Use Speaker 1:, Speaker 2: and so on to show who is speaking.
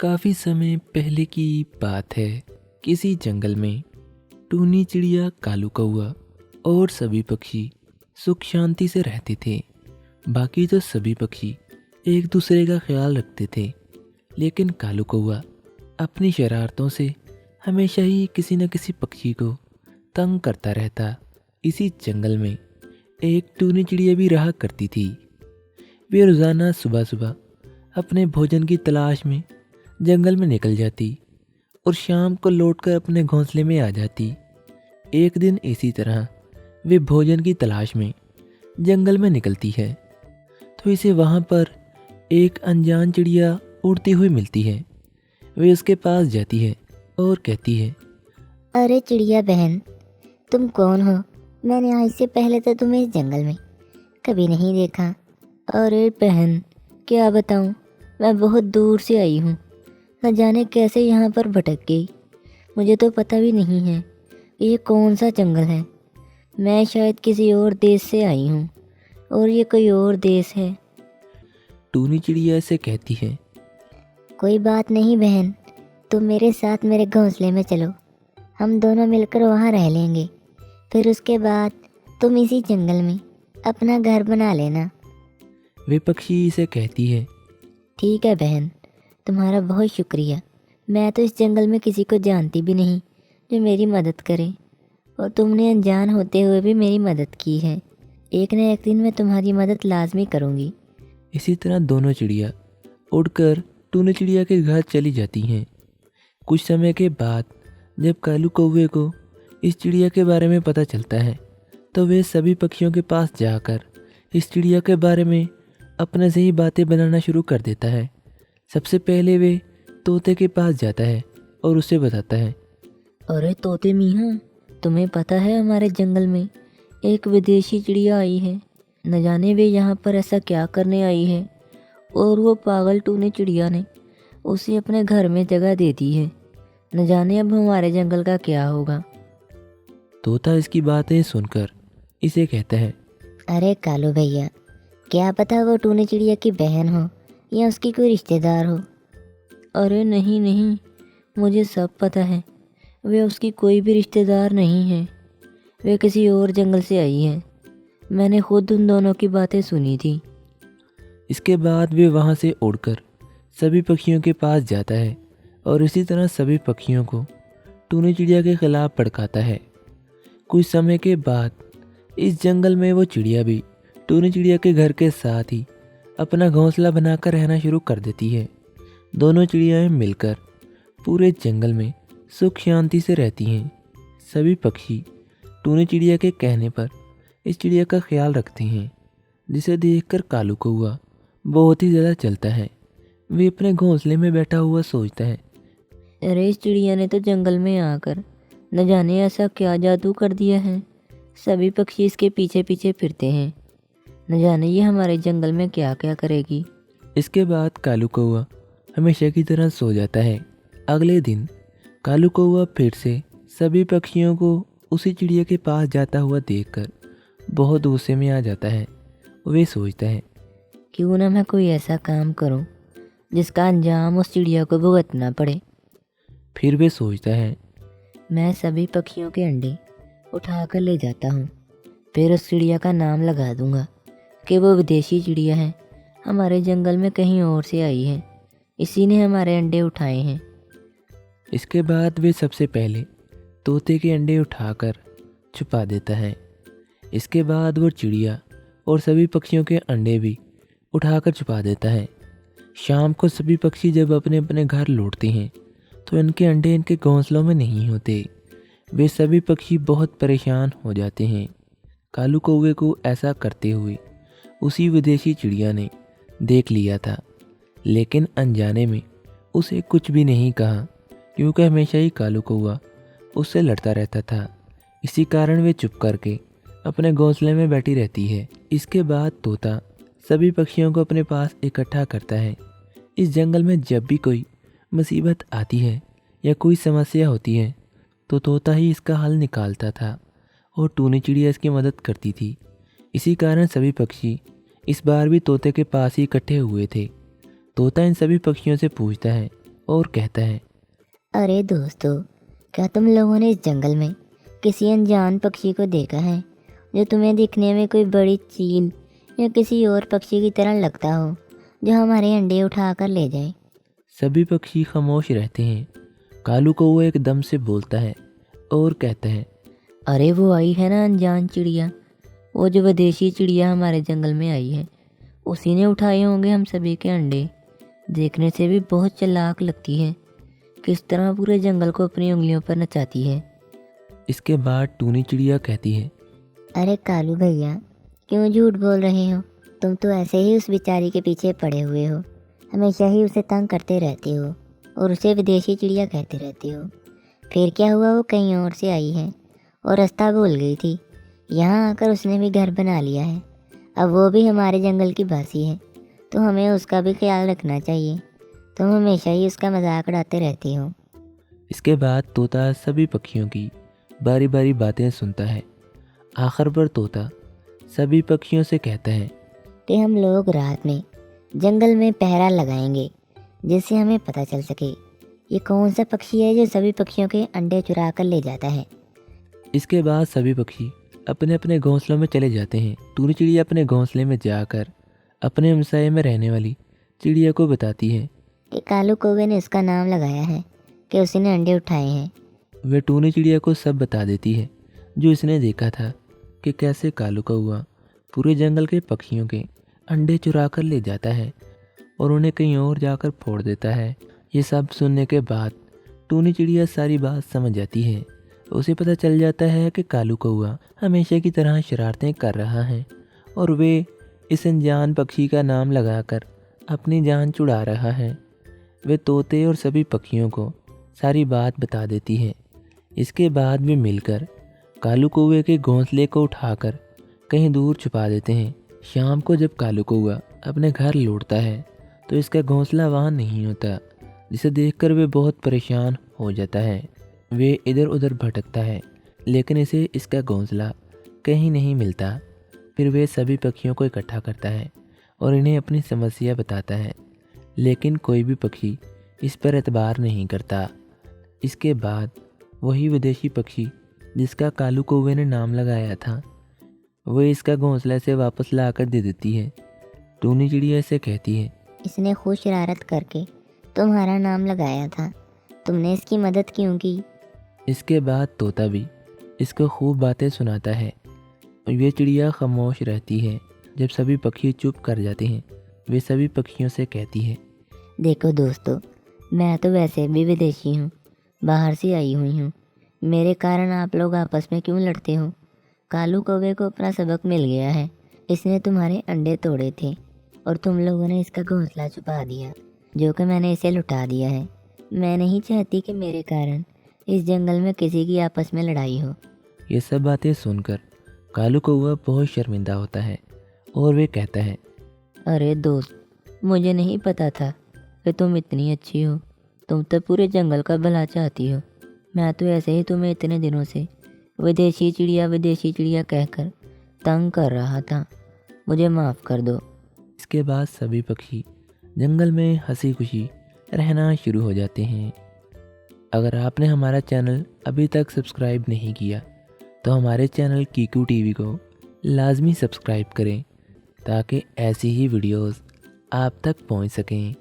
Speaker 1: काफ़ी समय पहले की बात है। किसी जंगल में टूनी चिड़िया, कालू कौआ और सभी पक्षी सुख शांति से रहते थे। बाकी तो सभी पक्षी एक दूसरे का ख्याल रखते थे, लेकिन कालू कौआ अपनी शरारतों से हमेशा ही किसी न किसी पक्षी को तंग करता रहता। इसी जंगल में एक टूनी चिड़िया भी रहा करती थी। वे रोज़ाना सुबह सुबह अपने भोजन की तलाश में जंगल में निकल जाती और शाम को लौटकर अपने घोंसले में आ जाती। एक दिन इसी तरह वे भोजन की तलाश में जंगल में निकलती है तो इसे वहाँ पर एक अनजान चिड़िया उड़ती हुई मिलती है। वे उसके पास जाती है और कहती है,
Speaker 2: अरे चिड़िया बहन, तुम कौन हो? मैंने आज से पहले तो तुम्हें इस जंगल में कभी नहीं देखा। अरे बहन, क्या बताऊं, मैं बहुत दूर से आई हूँ। न जाने कैसे यहाँ पर भटक गई। मुझे तो पता भी नहीं है ये कौन सा जंगल है। मैं शायद किसी और देश से आई हूँ और ये कोई और देश है।
Speaker 1: टूनी चिड़िया से कहती है,
Speaker 2: कोई बात नहीं बहन, तुम मेरे साथ मेरे घोंसले में चलो। हम दोनों मिलकर वहाँ रह लेंगे। फिर उसके बाद तुम इसी जंगल में अपना घर बना लेना।
Speaker 1: वे पक्षी इसे कहती है,
Speaker 2: ठीक है बहन, तुम्हारा बहुत शुक्रिया। मैं तो इस जंगल में किसी को जानती भी नहीं जो मेरी मदद करे, और तुमने अनजान होते हुए भी मेरी मदद की है। एक न एक दिन मैं तुम्हारी मदद लाजमी करूँगी।
Speaker 1: इसी तरह दोनों चिड़िया उड़कर टूनी चिड़िया के घर चली जाती हैं। कुछ समय के बाद जब कालू कौवे को इस चिड़िया के बारे में पता चलता है तो वे सभी पक्षियों के पास जाकर इस चिड़िया के बारे में अपने से ही बातें बनाना शुरू कर देता है। सबसे पहले वे तोते के पास जाता है और उसे बताता है,
Speaker 2: अरे तोते मियाँ, तुम्हें पता है हमारे जंगल में एक विदेशी चिड़िया आई है। न जाने वे यहाँ पर ऐसा क्या करने आई है, और वो पागल टूनी चिड़िया ने उसे अपने घर में जगह दे दी है। न जाने अब हमारे जंगल का क्या होगा।
Speaker 1: तोता इसकी बातें सुनकर इसे कहता है,
Speaker 2: अरे कालू भैया, क्या पता वो टूनी चिड़िया की बहन हो या उसकी कोई रिश्तेदार हो। अरे नहीं नहीं, मुझे सब पता है। वे उसकी कोई भी रिश्तेदार नहीं है। वे किसी और जंगल से आई है। मैंने खुद उन दोनों की बातें सुनी थी।
Speaker 1: इसके बाद वे वहाँ से उड़कर सभी पक्षियों के पास जाता है और इसी तरह सभी पक्षियों को टूनी चिड़िया के खिलाफ भड़काता है। कुछ समय के बाद इस जंगल में वो चिड़िया भी टूनी चिड़िया के घर के साथ ही अपना घोंसला बनाकर रहना शुरू कर देती है। दोनों चिड़ियाएं मिलकर पूरे जंगल में सुख शांति से रहती हैं। सभी पक्षी टूनी चिड़िया के कहने पर इस चिड़िया का ख्याल रखते हैं, जिसे देखकर कालू कौआ बहुत ही ज़्यादा चलता है। वे अपने घोंसले में बैठा हुआ सोचता है,
Speaker 2: अरे इस चिड़िया ने तो जंगल में आकर न जाने ऐसा क्या जादू कर दिया है। सभी पक्षी इसके पीछे पीछे फिरते हैं। न जाने ये हमारे जंगल में क्या क्या करेगी।
Speaker 1: इसके बाद कालू कौआ हमेशा की तरह सो जाता है। अगले दिन कालू कौआ फिर से सभी पक्षियों को उसी चिड़िया के पास जाता हुआ देखकर बहुत गुस्से में आ जाता है। वे सोचता है,
Speaker 2: क्यों ना मैं कोई ऐसा काम करूं जिसका अंजाम उस चिड़िया को भुगतना पड़े।
Speaker 1: फिर वे सोचता है,
Speaker 2: मैं सभी पक्षियों के अंडे उठा कर ले जाता हूँ। फिर उस चिड़िया का नाम लगा दूंगा कि वो विदेशी चिड़िया है, हमारे जंगल में कहीं और से आई है। इसी ने हमारे अंडे उठाए हैं।
Speaker 1: इसके बाद वे सबसे पहले तोते के अंडे उठाकर छुपा देता है। इसके बाद वो चिड़िया और सभी पक्षियों के अंडे भी उठाकर छुपा देता है। शाम को सभी पक्षी जब अपने अपने घर लौटते हैं तो इनके अंडे इनके घोंसलों में नहीं होते। वे सभी पक्षी बहुत परेशान हो जाते हैं। कालू कौवे को ऐसा करते हुए उसी विदेशी चिड़िया ने देख लिया था, लेकिन अनजाने में उसे कुछ भी नहीं कहा, क्योंकि हमेशा ही कालू कौवा उससे लड़ता रहता था। इसी कारण वे चुप करके अपने घोंसले में बैठी रहती है। इसके बाद तोता सभी पक्षियों को अपने पास इकट्ठा करता है। इस जंगल में जब भी कोई मुसीबत आती है या कोई समस्या होती है तो तोता ही इसका हल निकालता था और टूनी चिड़िया इसकी मदद करती थी। इसी कारण सभी पक्षी इस बार भी तोते के पास ही इकट्ठे हुए थे। तोता इन सभी पक्षियों से पूछता है, और कहता है,
Speaker 2: अरे दोस्तों, क्या तुम लोगों ने इस जंगल में किसी अनजान पक्षी को देखा है जो तुम्हें दिखने में कोई बड़ी चील या किसी और पक्षी की तरह लगता हो, जो हमारे अंडे उठा कर ले जाए?
Speaker 1: सभी पक्षी खामोश रहते हैं। कालू कौवा एकदम से बोलता है और कहता है,
Speaker 2: अरे वो आई है ना अनजान चिड़िया, वो जो विदेशी चिड़िया हमारे जंगल में आई है, उसी ने उठाए होंगे हम सभी के अंडे। देखने से भी बहुत चालाक लगती है, किस तरह पूरे जंगल को अपनी उंगलियों पर नचाती है।
Speaker 1: इसके बाद टूनी चिड़िया कहती है,
Speaker 2: अरे कालू भैया, क्यों झूठ बोल रहे हो? तुम तो ऐसे ही उस बेचारी के पीछे पड़े हुए हो, हमेशा ही उसे तंग करते रहते हो और उसे विदेशी चिड़िया कहते रहते हो। फिर क्या हुआ, वो कहीं और से आई है और रास्ता भूल गई थी। यहाँ आकर उसने भी घर बना लिया है, अब वो भी हमारे जंगल की बासी है, तो हमें उसका भी ख्याल रखना चाहिए। तुम हमेशा ही उसका मजाक उड़ाते रहते हो।
Speaker 1: इसके बाद तोता सभी पक्षियों की बारी बारी बातें सुनता है। आखिर पर तोता सभी पक्षियों से कहता है
Speaker 2: कि हम लोग रात में जंगल में पहरा लगाएंगे, जिससे हमें पता चल सके ये कौन सा पक्षी है जो सभी पक्षियों के अंडे चुरा कर ले जाता है।
Speaker 1: इसके बाद सभी पक्षी अपने अपने घोंसलों में चले जाते हैं। टूनी चिड़िया अपने घोंसले में जाकर अपने हमसाये में रहने वाली चिड़िया को बताती है
Speaker 2: कि कालू कौवे ने उसका नाम लगाया है कि उसने अंडे उठाए हैं।
Speaker 1: वे टूनी चिड़िया को सब बता देती है जो इसने देखा था कि कैसे कालू कौवा पूरे जंगल के पक्षियों के अंडे चुरा कर ले जाता है और उन्हें कहीं और जाकर फोड़ देता है। ये सब सुनने के बाद टूनी चिड़िया सारी बात समझ जाती है। उसे पता चल जाता है कि कालू कौवा हमेशा की तरह शरारतें कर रहा है और वे इस अनजान पक्षी का नाम लगाकर अपनी जान छुड़ा रहा है। वे तोते और सभी पक्षियों को सारी बात बता देती है। इसके बाद वे मिलकर कालू कौवे के घोंसले को उठाकर कहीं दूर छुपा देते हैं। शाम को जब कालू कौवा अपने घर लौटता है तो इसका घोंसला वहाँ नहीं होता, जिसे देखकर वे बहुत परेशान हो जाता है। वे इधर उधर भटकता है लेकिन इसे इसका घोंसला कहीं नहीं मिलता। फिर वे सभी पक्षियों को इकट्ठा करता है और इन्हें अपनी समस्या बताता है, लेकिन कोई भी पक्षी इस पर एतबार नहीं करता। इसके बाद वही विदेशी पक्षी जिसका कालू कौवे ने नाम लगाया था, वो इसका घोंसला से वापस ला कर दे देती है। टूनी चिड़िया से कहती है,
Speaker 2: इसने खूब शरारत करके तुम्हारा नाम लगाया था, तुमने इसकी मदद क्यों की?
Speaker 1: इसके बाद तोता भी इसको खूब बातें सुनाता है और ये चिड़िया खामोश रहती है। जब सभी पक्षी चुप कर जाते हैं, वे सभी पक्षियों से कहती है,
Speaker 2: देखो दोस्तों, मैं तो वैसे भी विदेशी हूँ, बाहर से आई हुई हूँ, मेरे कारण आप लोग आपस में क्यों लड़ते हो? कालू कौवे को अपना सबक मिल गया है, इसने तुम्हारे अंडे तोड़े थे और तुम लोगों ने इसका घोंसला छुपा दिया, जो कि मैंने इसे लुटा दिया है। मैं नहीं चाहती कि मेरे कारण इस जंगल में किसी की आपस में लड़ाई हो।
Speaker 1: ये सब बातें सुनकर कालू कौवा बहुत शर्मिंदा होता है और वे कहता है,
Speaker 2: अरे दोस्त, मुझे नहीं पता था कि तुम इतनी अच्छी हो, तुम तो पूरे जंगल का भला चाहती हो। मैं तो ऐसे ही तुम्हें इतने दिनों से विदेशी चिड़िया कहकर तंग कर रहा था, मुझे माफ़ कर दो।
Speaker 1: इसके बाद सभी पक्षी जंगल में हंसी खुशी रहना शुरू हो जाते हैं। अगर आपने हमारा चैनल अभी तक सब्सक्राइब नहीं किया तो हमारे चैनल कीकू टीवी को लाजमी सब्सक्राइब करें ताकि ऐसी ही वीडियोस आप तक पहुंच सकें।